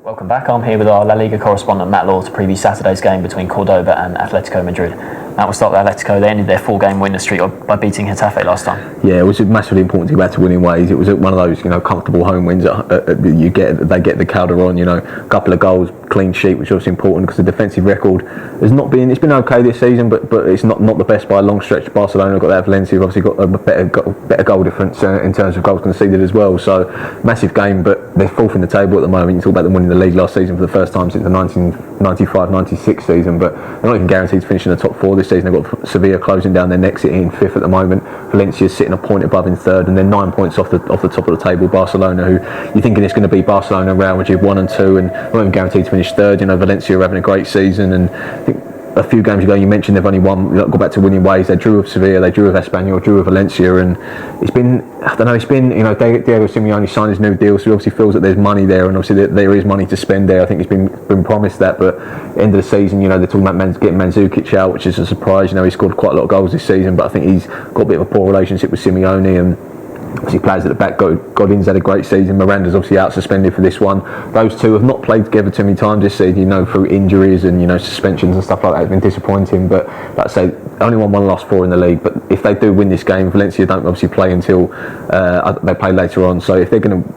Welcome back. I'm here with our La Liga correspondent Matt Law to preview Saturday's game between Cordoba and Atletico Madrid. Matt, we'll start with Atletico. They ended their 4-game winning streak by beating Getafe last time. Yeah, it was massively important to go back to winning ways. It was one of those, comfortable home wins. They get the Calderon, a couple of goals, clean sheet, which is obviously important because the defensive record has not been. It's been okay this season, but it's not the best by a long stretch. Barcelona got that. Valencia have obviously got a better goal difference in terms of goals conceded as well. So massive game, but they're fourth in the table at the moment. You talk about them winning the league last season for the first time since the 1995-96 season, but they're not even guaranteed to finish in the top four this season. They've got Sevilla closing down their neck, sitting in fifth at the moment. Valencia's sitting a point above in third, and they're 9 points off the top of the table. Barcelona, who you're thinking it's going to be Barcelona, Real Madrid 1 and 2, and not even guaranteed to finish third. Valencia are having a great season, and I think a few games ago you mentioned they've only won. Go back to winning ways. They drew with Sevilla, they drew with Espanyol, drew with Valencia, and it's been Diego Simeone signed his new deal, so he obviously feels that there's money there, and obviously there is money to spend there. I think he's been promised that, but end of the season, they're talking about getting Mandzukic out, which is a surprise. He scored quite a lot of goals this season, but I think he's got a bit of a poor relationship with Simeone, and obviously players at the back. Godin's had a great season. Miranda's obviously out suspended for this one. Those two have not played together too many times this season, through injuries and suspensions and stuff like that. It's been disappointing, but like I say, only won one, lost 4 in the league. But if they do win this game, Valencia don't obviously play until they play later on. So if they're going to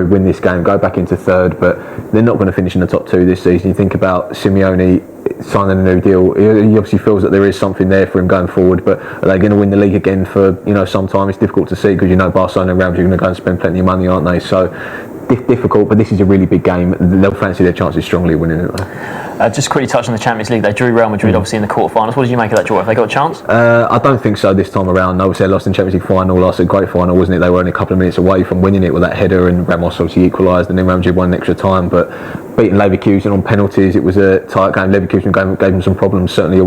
win this game, go back into third, but they're not going to finish in the top 2 this season. You think about Simeone signing a new deal, he obviously feels that there is something there for him going forward, but are they going to win the league again for some time? It's difficult to see, because Barcelona and Real Madrid are going to go and spend plenty of money, aren't they? So difficult, but this is a really big game. They'll fancy their chances strongly of winning it though. Just quickly touch on the Champions League. They drew Real Madrid obviously in the quarterfinals. What did you make of that draw? Have they got a chance? I don't think so this time around. No, they lost in Champions League final. Last a great final, wasn't it? They were only a couple of minutes away from winning it with that header, and Ramos obviously equalised, and then Real Madrid won an extra time, but beating Leverkusen on penalties, it was a tight game. Leverkusen gave them some problems, certainly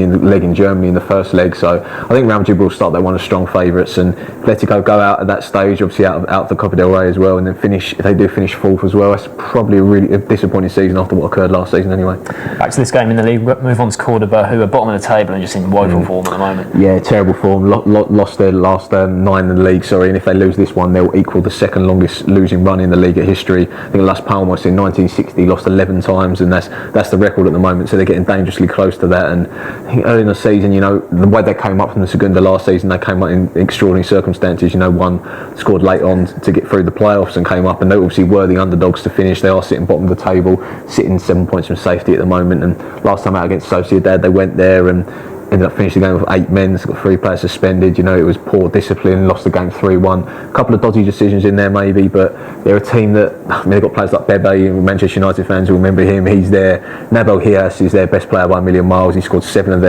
in the leg in Germany in the first leg. So I think Real Madrid will start their one as strong favourites, and Atletico go out at that stage, obviously out of the Copa del Rey as well, and then if they do finish fourth as well. That's probably a really disappointing season after what occurred last season anyway. Back to this game in the league, move on to Cordoba, who are bottom of the table and just in woeful form at the moment. Yeah, terrible form. Lost their last 9 in the league, and if they lose this one, they'll equal the second longest losing run in the league at history. I think Las Palmas in 1960 lost 11 times, and that's the record at the moment, so they're getting dangerously close to that. And I think early in the season, the way they came up from the Segunda last season, they came up in extraordinary circumstances. One scored late on to get through the playoffs and came up, and they obviously were the underdogs to finish. They are sitting bottom of the table, sitting 7 points from safety at the moment, and last time out against Sociedad they went there and ended up finishing the game with 8 men, got 3 players suspended. It was poor discipline, lost the game 3-1. A couple of dodgy decisions in there maybe, but they're a team that, they've got players like Bebe, and Manchester United fans will remember him. He's there. Nabil Hias is their best player by a million miles. He scored 7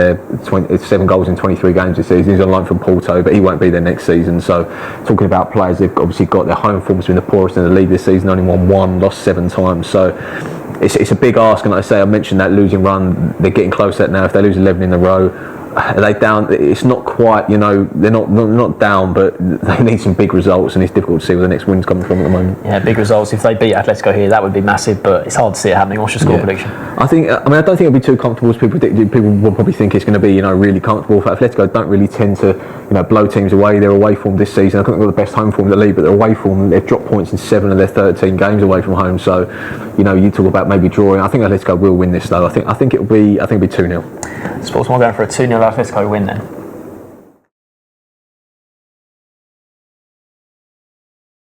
goals in 23 games this season. He's on loan from Porto, but he won't be there next season. So talking about players, they've obviously got their home form's been the poorest in the league this season, only won 1, lost 7 times. So it's a big ask, and like I say, I mentioned that losing run, they're getting close to that now. If they lose 11 in a row, are they down? It's not quite, they're not down, but they need some big results, and it's difficult to see where the next win's coming from at the moment. Yeah, big results. If they beat Atletico here, that would be massive, but it's hard to see it happening. What's your score prediction? I don't think it'll be too comfortable as people predict. People will probably think it's going to be, really comfortable. For Atletico, don't really tend to, blow teams away. Their away form this season, I think they've got the best home form in the league, but their away form, they've dropped points in 7 of their 13 games away from home. So, you talk about maybe drawing. I think Atletico will win this though. I think it'll be 2-0. Sportsman going for a 2-0 Atletico win then.